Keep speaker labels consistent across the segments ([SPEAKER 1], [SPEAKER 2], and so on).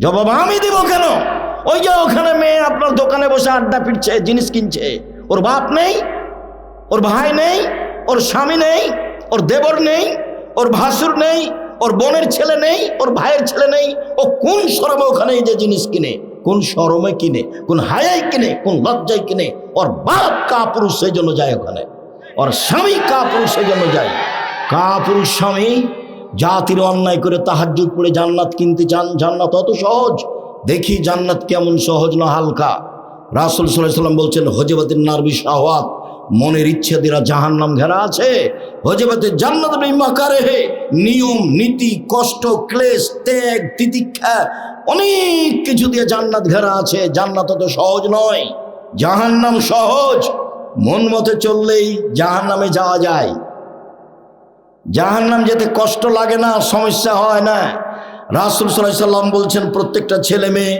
[SPEAKER 1] জবাব আমি দিব কেন? ওই যে ওখানে মেয়ে আপনার দোকানে বসে আড্ডা পিটছে, জিনিস কিনছে, ওর বাপ নেই, ওর ভাই নেই, ওর স্বামী নেই, ওর দেবর নেই, ওর ভাসুর নেই, ওর বোনের ছেলে নেই, ওর ভাইয়ের ছেলে নেই। ও কোন শরমে ওখানে এই যে জিনিস কিনে, কোন শরমে কিনে, কোন হায়ায় কিনে, কোন লজ্জায় কিনে? ওর বাপ কাপুরুষ সেই জন্য যায় ওখানে, ওর স্বামী কাপুরুষ সেই জন্য যায়। কাপুরুষ স্বামী জাতির অন্যায় করে তাহাজ্জুদ পড়ে জান্নাত কিনতে চান। জান্নাত অত সহজ? দেখি জান্নাত কেমন সহজ না হালকা। রাসূল সাল্লাল্লাহু আলাইহি ওয়াসাল্লাম বলছেন, হজবাতিন নারবি শাহওয়াত, মনের ইচ্ছে দ্বারা জাহান্নাম ঘেরা আছে। হজবাতে জান্নাত বিমাকারে হে, নিয়ম নীতি, কষ্ট, ক্লেশ, ত্যাগ, তিতিক্ষা, অনেক কিছু দিয়ে জান্নাত ঘেরা আছে। জান্নাত অত সহজ নয়, জাহান্নাম সহজ। মন মতো চললেই জাহান্নামে যাওয়া যায়। জাহান্নাম যেতে কষ্ট লাগে না, সমস্যা হয় না। রাসূল সাল্লাল্লাহু আলাইহি ওয়াসাল্লাম বলছেন, প্রত্যেকটা ছেলে মেয়ে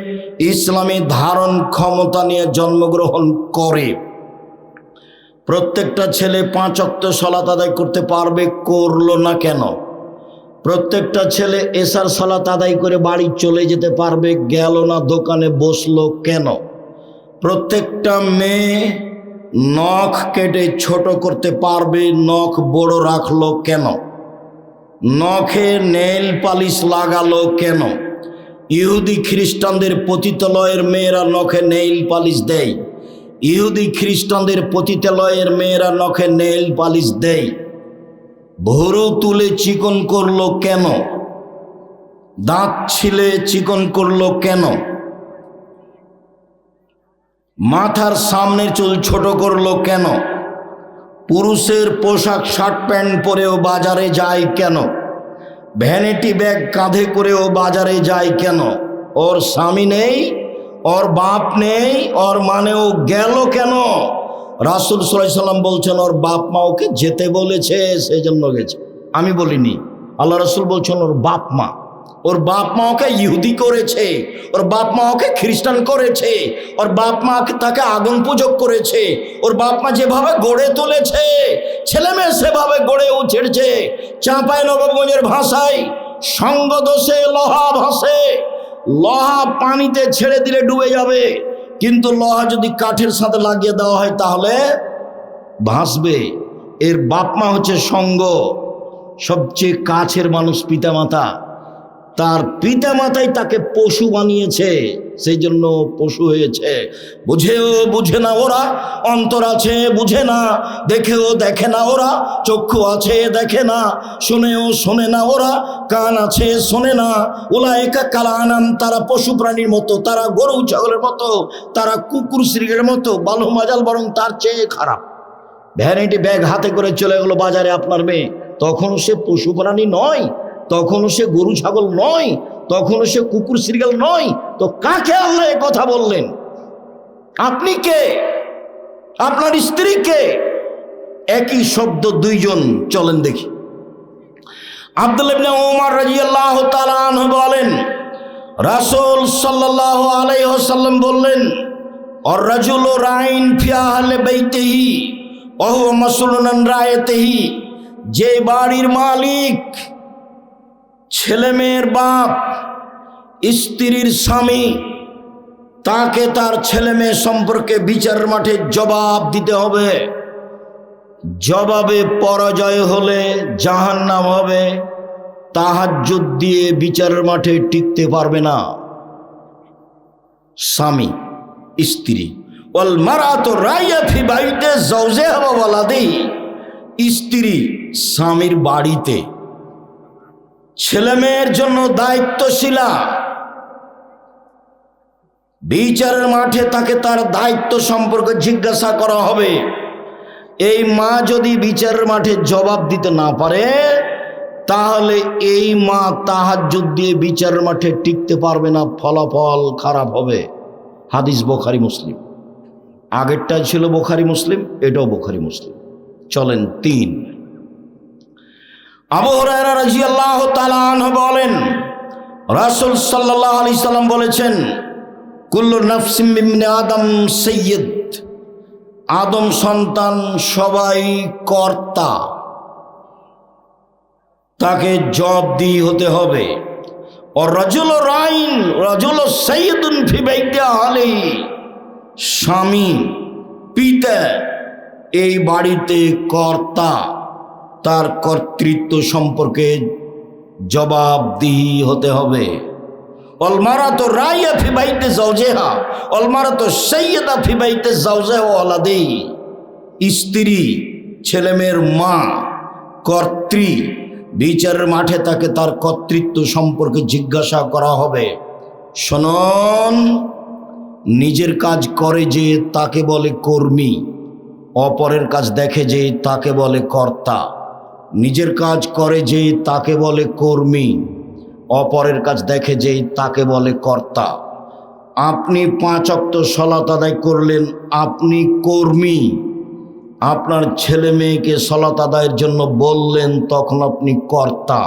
[SPEAKER 1] ইসলামী ধারণ ক্ষমতা নিয়ে জন্মগ্রহণ করে। প্রত্যেকটা ছেলে 5 ওয়াক্ত সালাত আদায় করতে পারবে, করলো না কেন? প্রত্যেকটা ছেলে এশার সালাত আদায় করে বাড়ি চলে যেতে পারবে, গেল না দোকানে বসলো কেন? প্রত্যেকটা মেয়ে নখ কেটে ছোট করতে পারবে, নখ বড় রাখলো কেন? নখে নেইল পালিশ লাগালো কেন? ইহুদি খ্রিস্টানদের পতিতালয়ের মেয়েরা নখে নেইল পালিশ দেয়। ইহুদি খ্রিস্টানদের পতিতালয়ের মেয়েরা নখে নেইল পালিশ দেয়। ভুরু তুলে চিকন করলো কেন? দাঁত ছিলে চিকন করলো কেন? মাথার সামনের চুল ছোট করলো কেন? পুরুষের পোশাক শার্ট প্যান্ট পরেও বাজারে যায় কেন? ভ্যানিটি ব্যাগ কাঁধে করেও বাজারে যায় কেন? ওর স্বামী নেই, ওর বাপ নেই, ওর মানেও গেল কেন? রাসূল সাল্লাল্লাহু আলাইহি ওয়াসাল্লাম বলছেন, ওর বাপ মা ওকে যেতে বলেছে, সেই জন্য গেছে। আমি বলিনি, আল্লাহ রাসূল বলছেন ওর বাপ মা। ওর বাপ মা ওকে ইহুদি করেছে, ওর বাপ মা ওকে খ্রিস্টান করেছে, ওর বাপ মা তাকে আগুন পূজক করেছে। ওর বাপ মা যেভাবে গড়ে তুলেছে, ছেলে মেয়ে সেভাবে গড়ে উঠেছে। চাঁপাইনবাবগঞ্জের ভাষায় সঙ্গ দোষে লোহা ভাসে। লোহা পানিতে ছেড়ে দিলে ডুবে যাবে, কিন্তু লোহা যদি কাঠের সাথে লাগিয়ে দেওয়া হয় তাহলে ভাসবে। এর বাপ মা হচ্ছে সঙ্গ। সবচেয়ে কাছের মানুষ পিতামাতা, তার পিতামাতাই তাকে পশু বানিয়েছে, সেই জন্য পশু হয়েছে। বুঝেও বুঝে না ওরা, অন্তর আছে বুঝে না, দেখেও দেখে না ওরা, চক্ষু আছে দেখে না, শুনেও শোনে না ওরা, কান আছে শোনে না। উলাইকা কালানাম, তারা পশু প্রাণীর মতো, তারা গরু ছাগলের মতো, তারা কুকুর শ্রীগের মতো, বালু মাজাল বরং তার চেয়ে খারাপ। ভ্যানিটি ব্যাগ হাতে করে চলে গেলো বাজারে আপনার মেয়ে, তখনও সে পশু প্রাণী নয়, তখনও সে গরু ছাগল নয়, তখনও সে কুকুর শ্রীগাল নয়। তো কাকে আল্লাহ এ কথা বললেন? আপনি কে? আপনার স্ত্রী কে? একই শব্দ দুইজন। চলেন দেখি। আব্দুল্লাহ ইবনে ওমর রাদিয়াল্লাহু তাআলা আনহু বলেন, রাসূল সাল্লাল্লাহু আলাইহি ওয়াসাল্লাম বললেন, আর রাজুলু রাইন ফি আহলি বাইতিহি ওয়া হুয়া মাসউলুন আন রায়াতিহি। যে বাড়ির মালিক, ছেলে মেয়ের বাপ, স্ত্রীর স্বামী, তাকে তার ছেলে মেয়ে সম্পর্কে বিচারের মাঠে জবাব দিতে হবে। জবাবে পরাজয় হলে জাহান্নাম হবে। তাহাজ্জুদ দিয়ে বিচারের মাঠে টিকতে পারবে না স্বামী স্ত্রী। ওয়াল মারাতু রাইয়া ফি বাইতি যাওজিহা ওয়া ওয়ালাদিহি। স্ত্রী স্বামীর বাড়িতে ছেলে মেয়ের জন্য দায়িত্বশীলা। বিচারের মাঠে তাকে তার দায়িত্ব সম্পর্কে জিজ্ঞাসা করা হবে। এই মা যদি বিচারের মাঠে জবাব দিতে না পারে, তাহলে এই মা তাহাজ্জুদ দিয়ে বিচারের মাঠে টিকতে পারবে না, ফলাফল খারাপ হবে। হাদিস বুখারী মুসলিম। আগেরটা ছিল বুখারী মুসলিম, এটাও বুখারী মুসলিম। চলেন 3। আবু হুরায়রা রাদিয়াল্লাহু তাআলা আনহু বলেন, রাসূল সাল্লাল্লাহু আলাইহি সাল্লাম বলেছেন, কুল্লু নাফসিন মিন আদম সাইয়্যিদ। আদম সন্তান সবাই কর্তা, তাকে জবাবদিহি হতে হবে। আর রাজুলু রাইন, রাজুলু সাইয়্যিদুন ফি বাইতি আহলিহি, স্বামী পিতা এই বাড়িতে কর্তা, তার কর্তৃত্ব সম্পর্কে জবাবদিহি হতে হবে। ওয়াল মারাতু রাইয়া ফি বাইতি যাওজিহা ওয়াল মারাতু সাইয়্যিদা ফি বাইতি যাওজিহা ওয়া ওয়ালাদিহি, স্ত্রী ছেলেমেয়ের মা কর্ত্রী, বিচারের মাঠে তাকে তার কর্তৃত্ব সম্পর্কে জিজ্ঞাসা করা হবে। শুনুন, নিজের কাজ করে যে তাকে বলে কর্মী, অপরের কাজ দেখে যে তাকে বলে কর্তা। নিজের কাজ করে যে তাকে বলে কর্মী, অপরের কাজ দেখে যে তাকে বলে কর্তা। আপনি 5 ওয়াক্ত সালাত আদায় করলেন, আপনি কর্মী। আপনার ছেলে মেয়েকে সালাত আদায়ের জন্য বললেন, তখন আপনি কর্তা।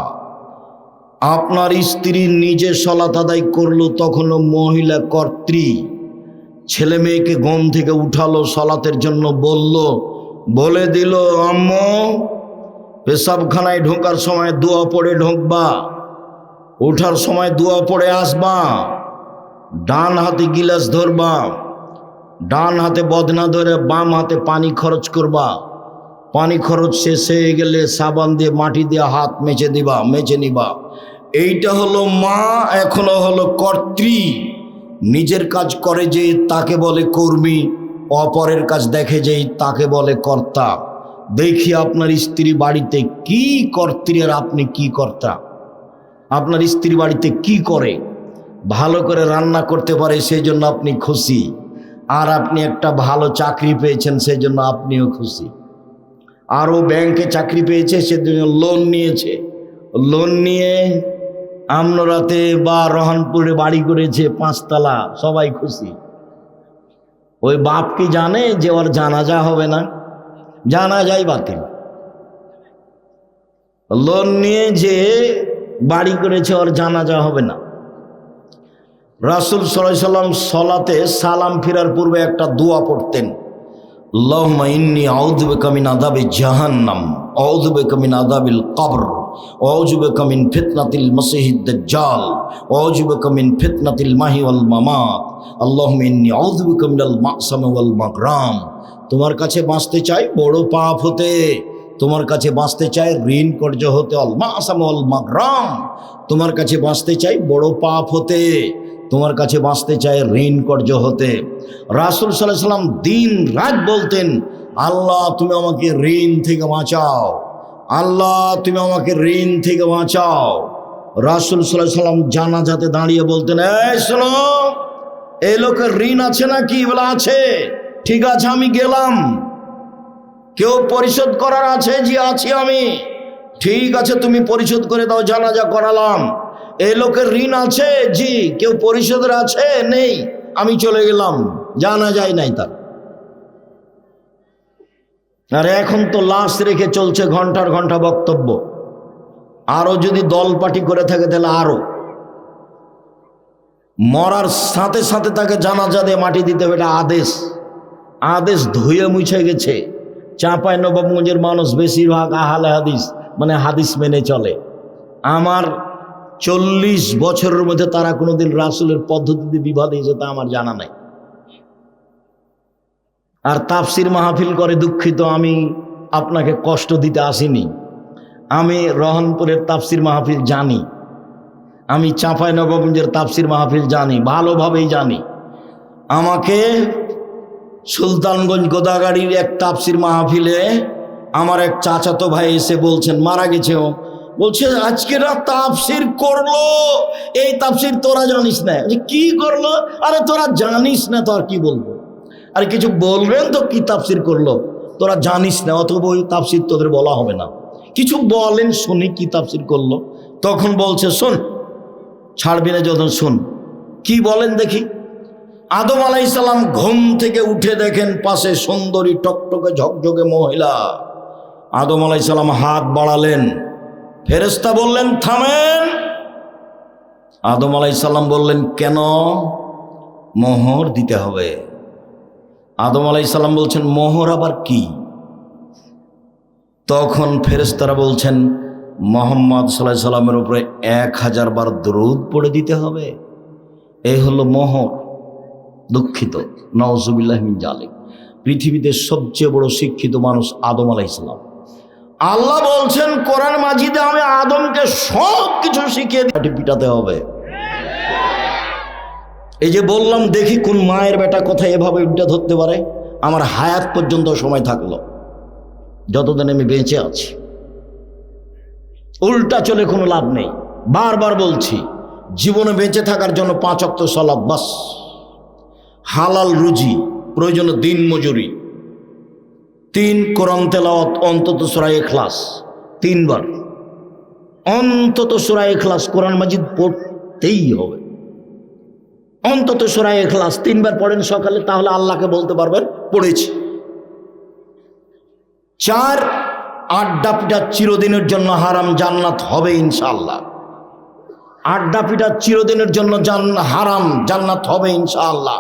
[SPEAKER 1] আপনার স্ত্রী নিজে সালাত আদায় করলো, তখনও মহিলা কর্ত্রী। ছেলে মেয়েকে ঘুম থেকে উঠালো, সালাতের জন্য বলে দিল, আম্মু পেশাবখানায় ঢোকার সময় দোয়া পড়ে ঢোকবা, ওঠার সময় দোয়া পড়ে আসবা, ডান হাতে গিলাস ধরবা, ডান হাতে বদনা ধরে বাম হাতে পানি খরচ করবা, পানি খরচ শেষ হয়ে গেলে সাবান দিয়ে মাটি দিয়ে হাত মেজে নিবা। এইটা হলো মা, এখনো হলো কর্ত্রী। নিজের কাজ করে যে তাকে বলে কর্মী, অপরের কাজ দেখে যেই তাকে বলে কর্তা। দেখি আপনার স্ত্রী বাড়িতে কি কর্ত্রী আর আপনি কি কর্তা। আপনার স্ত্রী বাড়িতে কি করে? ভালো করে রান্না করতে পারে, সেই জন্য আপনি খুশি। আর আপনি একটা ভালো চাকরি পেয়েছেন, সেই জন্য আপনিও খুশি। আরও ব্যাংকে চাকরি পেয়েছে, সেজন্য লোন নিয়েছে, লোন নিয়ে আমনরাতে বা রহনপুরে বাড়ি করেছে 5 তলা, সবাই খুশি। ওই বাপ কি জানে যে ওর জানাজা হবে না? জানাজাই বাতিল। লোন নিয়ে যে বাড়ি করেছে ওর জানাজা হবে না। রাসূল সাল্লাল্লাহু আলাইহি সাল্লাম সালাতে সালাম ফিরার পূর্বে একটা দোয়া পড়তেন, আল্লাহুম্মা ইন্নী আউযু বিকা মিন আযাবি জাহান্নাম, আউযু বিকা মিন আযাবিল কবর, আউযু বিকা মিন ফিতনাতিল মাসিহিদ দাজ্জাল, আউযু বিকা মিন ফিতনাতিল মাহি ওয়াল মামাত, আল্লাহুম্মা ইন্নী আউযু বিকা মিনাল মা'সামি ওয়াল মাগরাম। তোমার কাছে বাঁচতে চাই বড় পাপ হতে, তোমার কাছে বাঁচতে চাই ঋণ কর্য হতে, আল মা'সামি ওয়াল মাগরাম। তোমার কাছে বাঁচতে চাই বড় পাপ হতে, তোমার কাছে বাঁচতে চাই ঋণ কর্য হতে। রাসূল সাল্লাল্লাহু আলাইহি সাল্লাম দিন রাত বলতেন, আল্লাহ তুমি আমাকে ঋণ থেকে বাঁচাও, আল্লাহ তুমি আমাকে ঋণ থেকে বাঁচাও। রাসূল সাল্লাল্লাহু আলাইহি সাল্লাম জানাজাতে দাঁড়িয়ে বলতেন, এই শোনো, এই লোকের ঋণ আছে নাকি? বলে আছে। ঠিক আছে, আমি গেলাম। কেউ পরিশোধ করার আছে? জি আছি আমি। ঠিক আছে, তুমি পরিশোধ করে দাও, জানাজা করালাম। এই লোকের ঋণ আছে? জি। কেউ পরিশোধের আছে? নেই। আমি চলে গেলাম, জানা যায় নাই তার। আর এখন তো লাশ রেখে চলছে ঘন্টার ঘন্টা বক্তব্য। আরো যদি দল পার্টি করে থাকে তাহলে আরো। মরার সাথে সাথে তাকে জানাজা দিয়ে মাটি দিতে হবে, এটা আদেশ ধুয়ে মুছে গেছে। চাঁপাইনবাবগঞ্জের মানুষ বেশিরভাগ আহলে হাদিস, মানে হাদিস মেনে চলে। আমার 40 বছরের মধ্যে তারা কোনোদিন রাসূলের পদ্ধতিতে বিবাদ হয়েছে তা আমার জানা নাই। আর তাফসির মাহফিল করে, দুঃখিত, আমি আপনাকে কষ্ট দিতে আসিনি। আমি রহনপুরের তাফসির মাহফিল জানি, আমি চাঁপাইনবাবগঞ্জের তাফসির মাহফিল জানি, ভালোভাবেই জানি। আমাকে সুলতানগঞ্জ গোদাগাড়ির এক তাফসির মাহফিলে আমার এক চাচাতো ভাই এসে বলছেন, মারা গেছে ও, বলছে আজকে রাত তাফসির করলো, এই তাফসির তোরা জানিস না। কি করলো? আরে তোরা জানিস না তো আর কি বলবো? আরে কিছু বলবেন তো, কি তাফসির করলো? তোরা জানিস না, অথবা ওই তাফসির তোদের বলা হবে না। কিছু বলেন শুনি, কি তাফসির করলো? তখন বলছে, শোন, ছাড়বি না যখন, শোন কি বলেন দেখি। আদম আলাইহিস সালাম ঘুম থেকে উঠে দেখেন পাশে সুন্দরী টকটকে ঝকঝকে মহিলা। আদম আলাইহিস সালাম হাত বাড়ালেন, ফেরেশতা বললেন থামেন। আদম আলাইহিস সালাম বললেন, কেন? মোহর দিতে হবে। আদম আলাইহিস সালাম বলছেন, মোহর আবার কি? তখন ফেরেশতারা বলছেন, মুহাম্মদ সাল্লাল্লাহু আলাইহি সাল্লামের উপরে 1000 বার দরুদ পড়ে দিতে হবে। এই হলো মোহর। দুঃখিত, নাউজুবিল্লাহ মিন জালিক। পৃথিবীতে সবচেয়ে বড় শিক্ষিত মানুষ আদম আলাইহিস সালাম। আল্লাহ বলছেন কোরআন মাজিদে, আমি আদমকে সব কিছু শিখিয়ে দিয়ে পিটাতে হবে। এই যে বললাম, দেখি কোন মায়ের বেটা কথা এভাবে উল্টা ধরতে পারে। আমার হায়াত পর্যন্ত সময় থাকলো, যতদিন আমি বেঁচে আছি। উল্টা চলে কোনো লাভ নেই। বারবার বলছি, জীবনে বেঁচে থাকার জন্য 5 ওয়াক্ত সালাত বাস, হালাল রুজি, প্রয়োজনে দিন মজুরি, 3 কোরআন তেলাওয়াত, অন্তত সূরা ইখলাস 3 বার, অন্তত সূরা ইখলাস কোরআন মাজিদ পড়তেই হবে। অন্তত সূরা ইখলাস 3 বার পড়েন সকালে, তাহলে আল্লাহকে বলতে পারবেন পড়েছি। 4, আড্ডা পিটা চিরদিনের জন্য হারাম, জান্নাত হবে ইনশাআল্লাহ। আড্ডা পিটা চিরদিনের জন্য হারাম, জান্নাত হবে ইনশাআল্লাহ।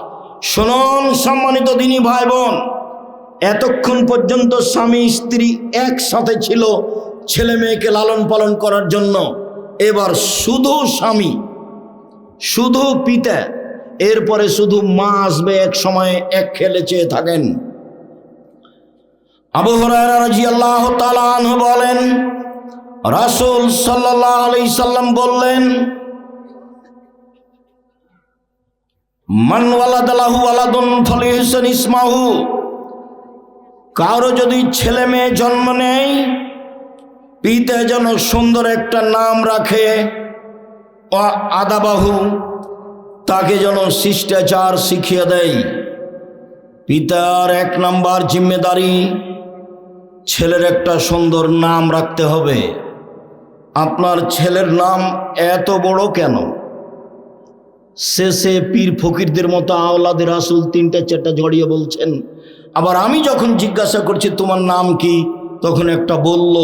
[SPEAKER 1] শুনুন সম্মানিত দিনী ভাই বোন, এতক্ষণ পর্যন্ত স্বামী স্ত্রী একসাথে ছিল ছেলে মেয়েকে লালন পালন করার জন্য। এবার শুধু স্বামী, শুধু পিতা, এরপরে শুধু মা আসবে এক সময়ে, এক খেলে চেয়ে থাকেন। আবু হুরায়রা রাদিয়াল্লাহু তাআলা আনহু বলেন, রাসূল সাল্লাল্লাহু আলাইহি সাল্লাম বললেন, মান ওয়ালাদা লাহু ওয়ালাদুন ফালিহসান ইসমাহু, কারো যদি ছেলে মেয়ে জন্ম নেয়, পিতা যেন সুন্দর একটা নাম রাখে। আদাবাহু, তাকে যেন শিষ্টাচার শিখিয়ে দেয়। পিতার 1 নাম্বার জিম্মেদারি, ছেলের একটা সুন্দর নাম রাখতে হবে। আপনার ছেলের নাম এত বড় কেন? শেষে পীর ফকিরদের মতো আওলাদে রাসূল 3টা 4টা জড়িয়ে বলছেন। আবার আমি যখন জিজ্ঞাসা করছি তোমার নাম কি, তখন একটা বলল,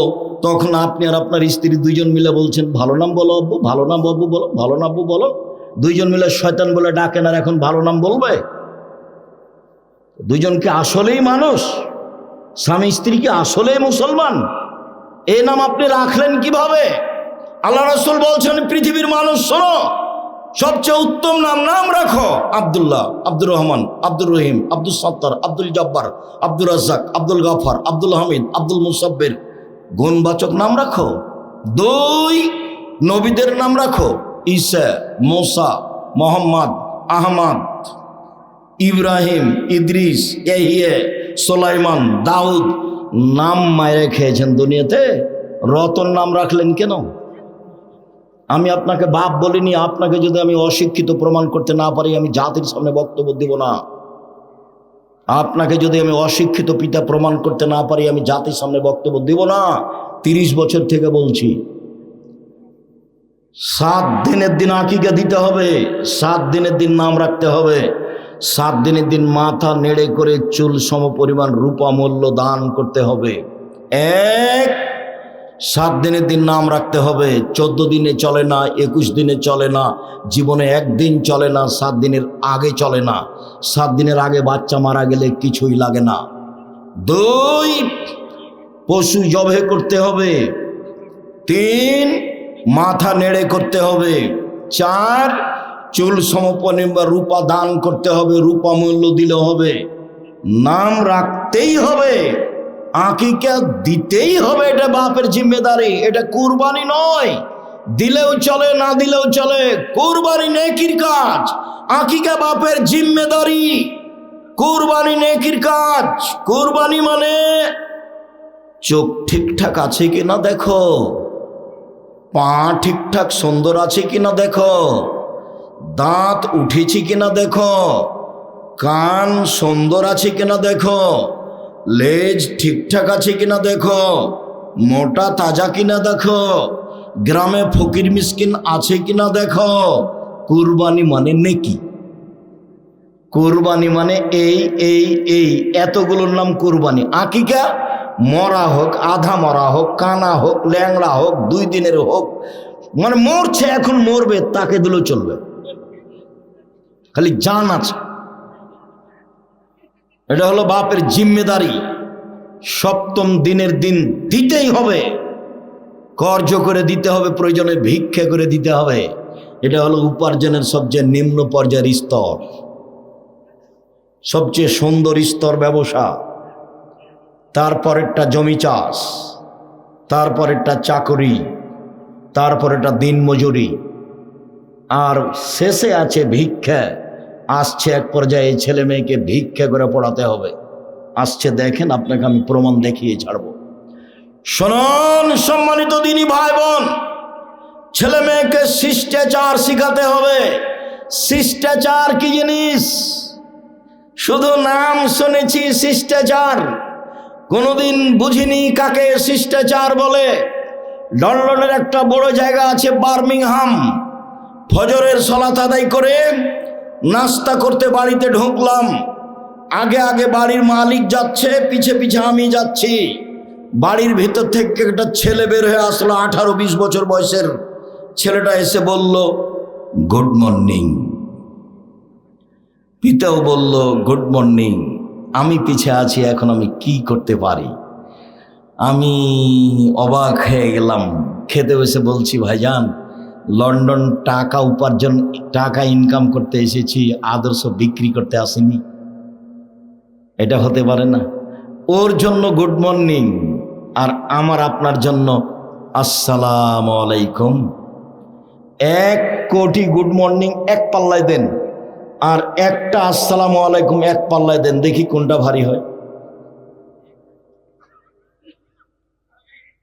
[SPEAKER 1] তখন আপনি আর আপনার স্ত্রী 2 জন মিলে বলছেন ভালো নাম বলো আব্বু, ভালো নাম আব্বু বলো, ভালো নাম আব্বু বলো। 2 জন মিলে শয়তান বলে ডাকেন, আর এখন ভালো নাম বলবে? 2 জন কি আসলেই মানুষ? স্বামী স্ত্রী কি আসলেই মুসলমান? এই নাম আপনি রাখলেন কিভাবে? আল্লাহ রাসূল বলছেন, পৃথিবীর মানুষ শোনো, সবচেয়ে উত্তম নাম রাখো আব্দুল্লাহ, আব্দুর রহমান, আব্দুর রহিম, আব্দুল সত্তার, আব্দুল জব্বার, আব্দুর রাজ্জাক, আব্দুল গাফার, আব্দুল হামিদ, আব্দুল মুসাব্বির। গুণবাচক নাম রাখো। 2, নবীদের নাম রাখো, ঈসা, মুসা, মোহাম্মদ, আহমদ, ইব্রাহিম, ইদ্রিস, ইয়াহিয়া, সুলাইমান, দাউদ। নাম মায়েরা খেয়েছেন দুনিয়াতে, রতন নাম রাখলেন কেন? আমি আপনাকে বাপ বলিনি। আপনাকে যদি আমি অশিক্ষিত প্রমাণ করতে না পারি, আমি জাতির সামনে বক্তব্য দিব না। আপনাকে যদি আমি অশিক্ষিত পিতা প্রমাণ করতে না পারি, আমি জাতির সামনে বক্তব্য দিব না। 30 বছর থেকে বলছি, 7 দিনের দিন আকিকা দিতে হবে, 7 দিনের দিন নাম রাখতে হবে, 7 দিনের দিন মাথা নেড়ে করে চুল সম পরিমাণ রূপা মূল্য দান করতে হবে। 7 দিনের দিন নাম রাখতে হবে। 14 দিনে চলে না, 21 দিনে চলে না, জীবনে 1 দিন চলে না, 7 দিনের আগে চলে না। 7 দিনের আগে বাচ্চা মারা গেলে কিছুই লাগে না। 2, পশু জবে করতে হবে। 3, মাথা নেড়ে করতে হবে। 4, চুল সমপনে বা রূপা দান করতে হবে, রূপা মূল্য দিলে হবে। নাম রাখতেই হবে, আকিকা দিতেই হবে। এটা বাপের জিম্মেদারি, এটা কুরবানি নয়। দিলেও চলে, না দিলেও চলে, কুরবানি নেকির কাজ। আকিকা বাপের জিম্মেদারি, কুরবানি নেকির কাজ। কুরবানি মানে চোখ ঠিকঠাক আছে কিনা দেখো, পা ঠিকঠাক সুন্দর আছে কিনা দেখো, দাঁত উঠেছে কিনা দেখো, কান সুন্দর আছে কিনা দেখো, লেজ ঠিকঠাক আছে কিনা দেখো, মোটা তাজা কিনা দেখো, গ্রামে ফকির মিসকিন আছে কিনা দেখো। কুরবানি মানে নেকি। কুরবানি মানে এই এতগুলোর নাম কুরবানি। আকিকা মরা হোক, আধা মরা হোক, কানা হোক, ল্যাংড়া হোক, 2 দিনের হোক, মানে মরছে এখন মরবে, তাকে দিলেও চলবে, খালি জান আছে। এটা হলো বাপের জিম্মেদারি। 7ম দিনের দিন দিতেই হবে, কর্জ করে দিতে হবে, প্রয়োজনে ভিক্ষা করে দিতে হবে। এটা হলো উপার্জনের সবচেয়ে নিম্ন পর্যায়ের স্তর। সবচেয়ে সুন্দর স্তর ব্যবসা, তারপরেরটা জমি চাষ, তারপরেরটা চাকরি, তারপরেরটা দিনমজুরি, আর শেষে আছে ভিক্ষা। আসছে এক পর্যায়ে ছেলে মেয়েকে ভিক্ষা করে পড়াতে হবে। আসছে, দেখেন, আপনাকে আমি প্রমাণ দেখিয়ে ছাড়ব। শুনুন সম্মানিত দিনী ভাই বোন, ছেলে মেয়েকে শিষ্টাচার শিখাতে হবে। শিষ্টাচার কি জিনিস? শুধু নাম শুনেছি শিষ্টাচার, কোনোদিন বুঝিনি কাকে শিষ্টাচার বলে। লন্ডনের একটা বড় জায়গা আছে বার্মিংহাম। ফজরের সালাত আদায় করে নাস্তা করতে বাড়িতে ঢুকলাম। আগে আগে বাড়ির মালিক যাচ্ছে, পিছে পিছে আমি যাচ্ছি। বাড়ির ভিতর থেকে একটা ছেলে বের হয়ে আসলো, 18-20 বছর বয়সের ছেলেটা এসে বলল, গুড মর্নিং। পিতাও বলল, গুড মর্নিং। আমি পিছে আছি, এখন আমি কি করতে পারি? আমি অবাক হয়ে গেলাম। খেতে বসে বলছি, ভাইজান, লন্ডন টাকা ইনকাম করতে এসেছি, আদর্শ বিক্রি করতে আসিনি। এটা হতে পারে না। ওর জন্য গুড মর্নিং, আর আমার আপনার জন্য আসসালামু আলাইকুম। 1 কোটি গুড মর্নিং এক পাল্লায় দেন, আর একটা আসসালামু আলাইকুম এক পাল্লায় দেন, দেখি কোনটা ভারী হয়।